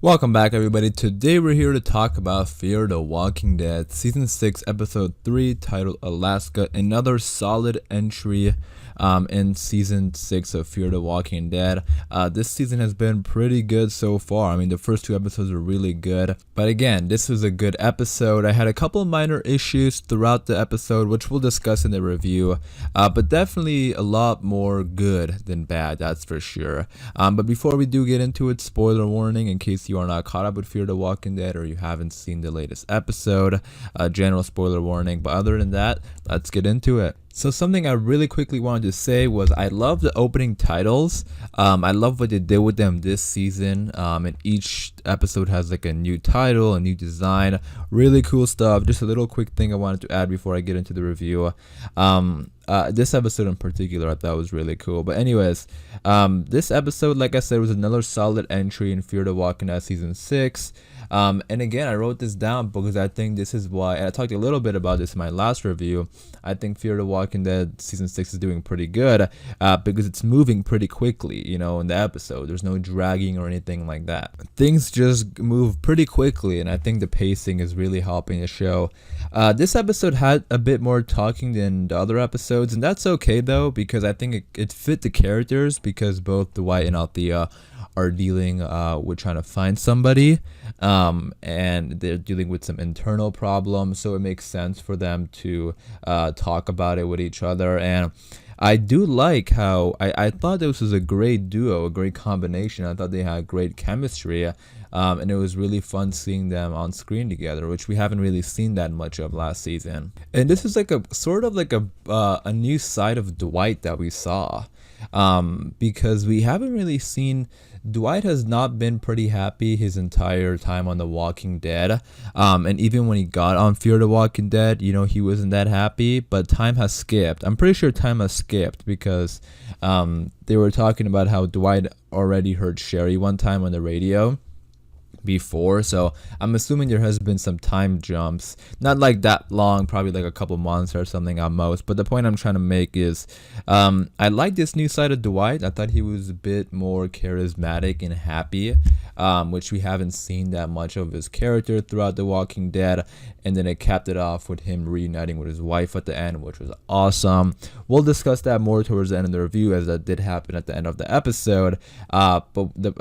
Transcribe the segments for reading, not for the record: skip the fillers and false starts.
Welcome back, everybody. Today we're here to talk about Fear the Walking Dead Season 6, Episode 3, titled Alaska. Another solid entry in Season 6 of Fear the Walking Dead. This season has been pretty good so far. I mean, the first two episodes were really good. But again, this was a good episode. I had a couple of minor issues throughout the episode, which we'll discuss in the review. But definitely a lot more good than bad, that's for sure. But before we do get into it, spoiler warning in case you are not caught up with Fear the Walking Dead or you haven't seen the latest episode, general spoiler warning. But other than that, let's get into it. So something I really quickly wanted to say was I love the opening titles. I love what they did with them this season. And each episode has like a new title, a new design, really cool stuff. Just a little quick thing I wanted to add before I get into the review. This episode in particular I thought was really cool. But anyways, this episode, like I said, was another solid entry in Fear the Walking Dead Season 6. And again, I wrote this down because I think this is why, and I talked a little bit about this in my last review, I think Fear the Walking Dead Season 6 is doing pretty good because it's moving pretty quickly, in the episode. There's no dragging or anything like that. Things just move pretty quickly, and I think the pacing is really helping the show. This episode had a bit more talking than the other episodes, and that's okay though, because I think it fit the characters, because both Dwight and Althea are dealing with trying to find somebody, and they're dealing with some internal problems, so it makes sense for them to talk about it with each other. And I do like how I thought this was a great duo, a great combination. I thought they had great chemistry, and it was really fun seeing them on screen together, which we haven't really seen that much of last season. And this is like a sort of like a new side of Dwight that we saw, because we haven't really seen. Dwight has not been pretty happy his entire time on The Walking Dead, and even when he got on Fear the Walking Dead, he wasn't that happy, but time has skipped. I'm pretty sure time has skipped because they were talking about how Dwight already heard Sherry one time on the radio before, so I'm assuming there has been some time jumps, not like that long, probably like a couple months or something at most. But the point I'm trying to make is I like this new side of Dwight. I thought he was a bit more charismatic and happy, which we haven't seen that much of his character throughout The Walking Dead. And then it capped it off with him reuniting with his wife at the end, which was awesome. We'll discuss that more towards the end of the review, as that did happen at the end of the episode. But the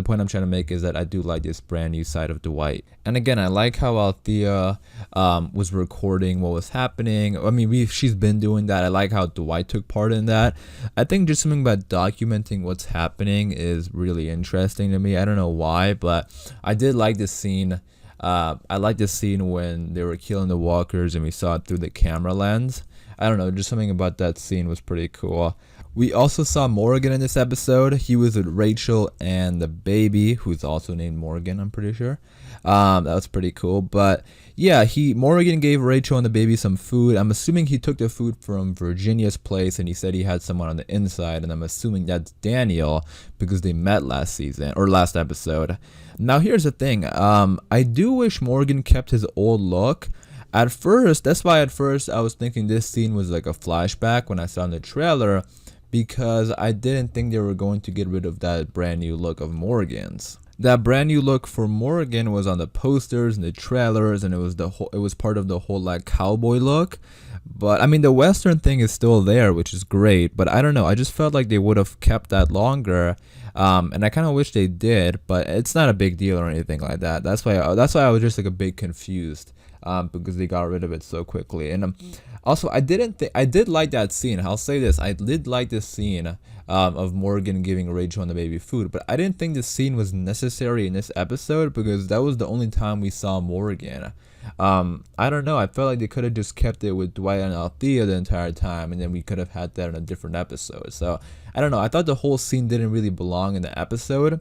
point I'm trying to make is that I do like this brand new side of Dwight. And again, I like how Althea was recording what was happening. I mean, she's been doing that. I like how Dwight took part in that. I think just something about documenting what's happening is really interesting to me. I don't know why, but I did like this scene. I like this scene when they were killing the walkers and we saw it through the camera lens. I don't know, just something about that scene was pretty cool. We also saw Morgan in this episode. He was with Rachel and the baby, who's also named Morgan, I'm pretty sure. That was pretty cool. But yeah, Morgan gave Rachel and the baby some food. I'm assuming he took the food from Virginia's place, and he said he had someone on the inside, and I'm assuming that's Daniel because they met last season or last episode. Now here's the thing. I do wish Morgan kept his old look. At first I was thinking this scene was like a flashback when I saw in the trailer, because I didn't think they were going to get rid of that brand new look of Morgan's. That brand new look for Morgan was on the posters and the trailers, and it was part of the whole like cowboy look. But I mean, the Western thing is still there, which is great, but I don't know, I just felt like they would have kept that longer. And I kind of wish they did, but it's not a big deal or anything like that. That's why I was just like a bit confused, because they got rid of it so quickly. And also, I did like that scene. I'll say this, I did like this scene of Morgan giving Rachel and the baby food, but I didn't think this scene was necessary in this episode because that was the only time we saw Morgan. I don't know, I felt like they could have just kept it with Dwight and Althea the entire time, and then we could have had that in a different episode. So I don't know, I thought the whole scene didn't really belong in the episode.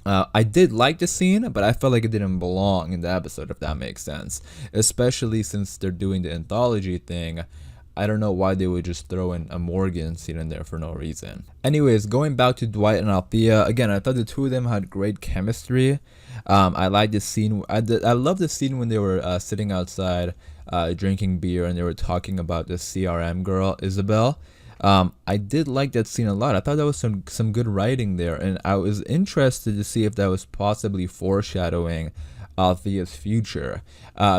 I did like the scene, but I felt like it didn't belong in the episode, if that makes sense. Especially since they're doing the anthology thing. I don't know why they would just throw in a Morgan scene in there for no reason. Anyways, going back to Dwight and Althea, again, I thought the two of them had great chemistry. I like this scene. I love the scene when they were sitting outside drinking beer and they were talking about the CRM girl, Isabel. I did like that scene a lot. I thought that was some good writing there, and I was interested to see if that was possibly foreshadowing Althea's future,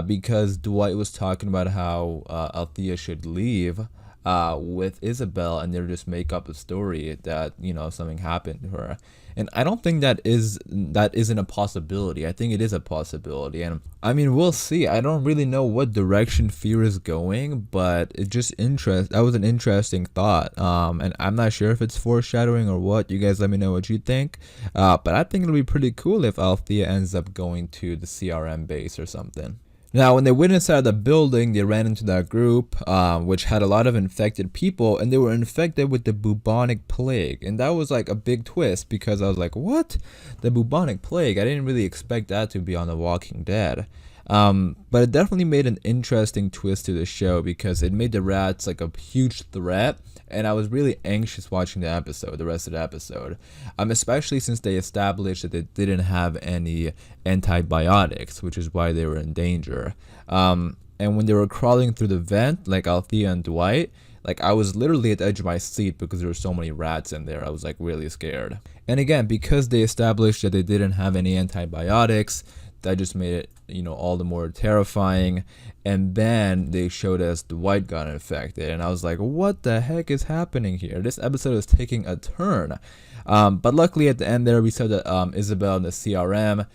because Dwight was talking about how Althea should leave with Isabel, and they'll just make up a story that something happened to her. And I don't think that isn't a possibility. I think it is a possibility, and I mean, we'll see. I don't really know what direction Fear is going, but that was an interesting thought. And I'm not sure if it's foreshadowing or what. You guys let me know what you think. But I think it'll be pretty cool if Althea ends up going to the CRM base or something. Now, when they went inside the building, they ran into that group, which had a lot of infected people, and they were infected with the bubonic plague. And that was like a big twist, because I was like, what? The bubonic plague? I didn't really expect that to be on The Walking Dead. But it definitely made an interesting twist to the show, because it made the rats like a huge threat, and I was really anxious watching the rest of the episode, especially since they established that they didn't have any antibiotics, which is why they were in danger. And when they were crawling through the vent, like Althea and Dwight, like I was literally at the edge of my seat because there were so many rats in there. I was like really scared. And again, because they established that they didn't have any antibiotics, that just made it, all the more terrifying. And then they showed us Dwight got infected, and I was like, what the heck is happening here? This episode is taking a turn. But luckily at the end there, we saw that Isabel and the CRM,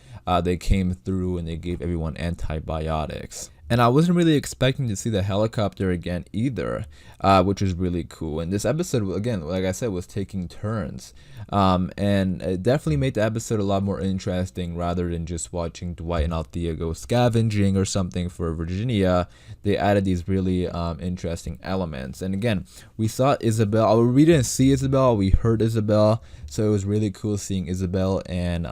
they came through and they gave everyone antibiotics. And I wasn't really expecting to see the helicopter again either, which was really cool. And this episode, again, like I said, was taking turns. And it definitely made the episode a lot more interesting, rather than just watching Dwight and Althea go scavenging or something for Virginia. They added these really interesting elements. And again, we saw Isabel. We didn't see Isabel, we heard Isabel. So it was really cool seeing Isabel and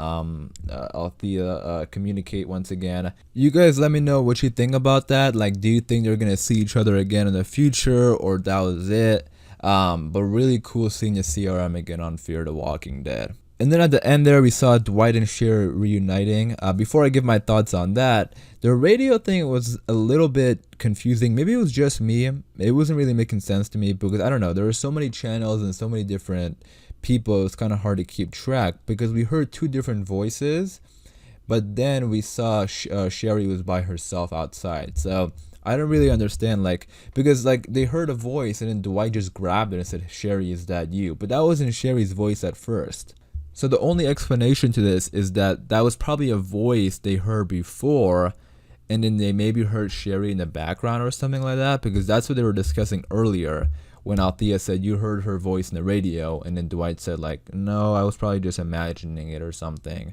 Althea communicate once again. You guys let me know what you think about that. Like, do you think they're going to see each other again in the future, or that was it? But really cool seeing the CRM again on Fear the Walking Dead. And then at the end there, we saw Dwight and Sherry reuniting. Before I give my thoughts on that, the radio thing was a little bit confusing. Maybe it was just me. It wasn't really making sense to me, because I don't know, there were so many channels and so many different people. It was kind of hard to keep track, because we heard two different voices, but then we saw Sherry was by herself outside. So I don't really understand, because they heard a voice and then Dwight just grabbed it and said, Sherry, is that you? But that wasn't Sherry's voice at first. So the only explanation to this is that was probably a voice they heard before, and then they maybe heard Sherry in the background or something like that, because that's what they were discussing earlier when Althea said you heard her voice in the radio, and then Dwight said no, I was probably just imagining it or something.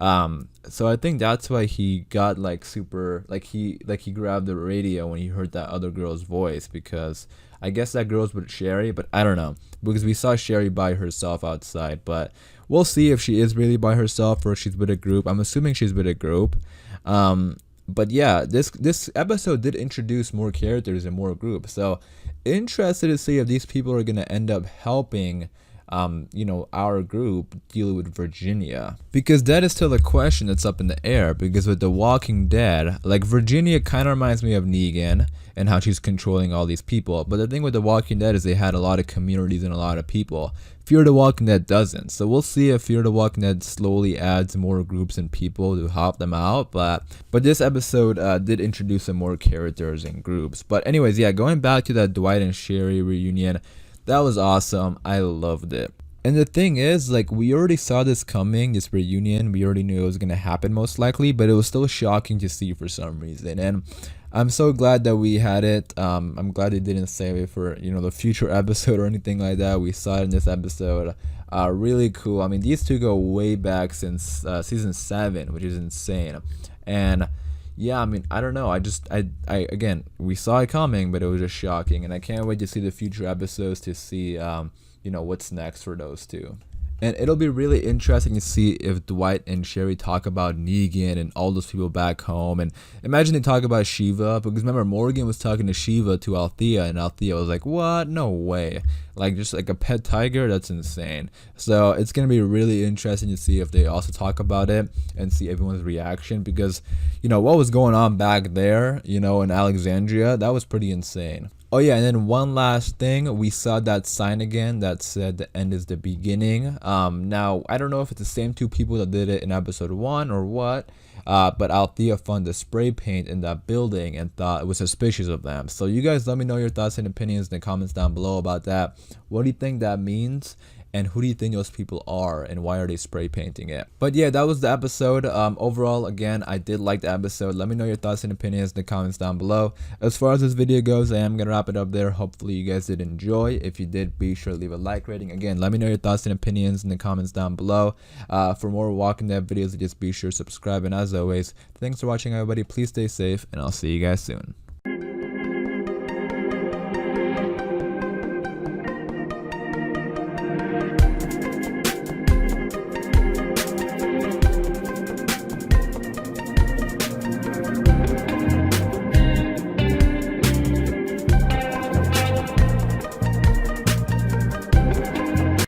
So I think that's why he got super he grabbed the radio when he heard that other girl's voice, because I guess that girl's with Sherry, but I don't know, because we saw Sherry by herself outside. But we'll see if she is really by herself or she's with a group. I'm assuming she's with a group. But yeah, this episode did introduce more characters and more groups, so interested to see if these people are gonna end up helping our group deal with Virginia, because that is still a question that's up in the air. Because with The Walking Dead, Virginia kind of reminds me of Negan and how she's controlling all these people, but the thing with The Walking Dead is they had a lot of communities and a lot of people. Fear the Walking Dead doesn't, so we'll see if Fear the Walking Dead slowly adds more groups and people to help them out. But this episode did introduce some more characters and groups. But anyways, yeah, going back to that Dwight and Sherry reunion, that was awesome. I loved it. And the thing is, we already saw this coming, this reunion. We already knew it was going to happen most likely, but it was still shocking to see for some reason. And I'm so glad that we had it. I'm glad they didn't save it for, the future episode or anything like that. We saw it in this episode. Really cool. I mean, these two go way back since season 7, which is insane. And yeah, I mean, I don't know. Again, we saw it coming, but it was just shocking. And I can't wait to see the future episodes to see, what's next for those two. And it'll be really interesting to see if Dwight and Sherry talk about Negan and all those people back home. And imagine they talk about Shiva, because remember, Morgan was talking to Shiva to Althea, and Althea was like, what? No way. Just a pet tiger? That's insane. So it's going to be really interesting to see if they also talk about it and see everyone's reaction, because, what was going on back there, in Alexandria, that was pretty insane. Oh yeah, and then one last thing, we saw that sign again that said the end is the beginning. Now I don't know if it's the same two people that did it in episode 1 or what, but Althea found the spray paint in that building and thought it was suspicious of them. So you guys let me know your thoughts and opinions in the comments down below about that. What do you think that means? And who do you think those people are, and why are they spray painting it? But yeah, that was the episode. Overall, again, I did like the episode. Let me know your thoughts and opinions in the comments down below. As far as this video goes, I am gonna wrap it up there. Hopefully you guys did enjoy. If you did, be sure to leave a like rating. Again, let me know your thoughts and opinions in the comments down below. For more Walking Dead videos, just be sure to subscribe. And as always, thanks for watching, everybody. Please stay safe, and I'll see you guys soon.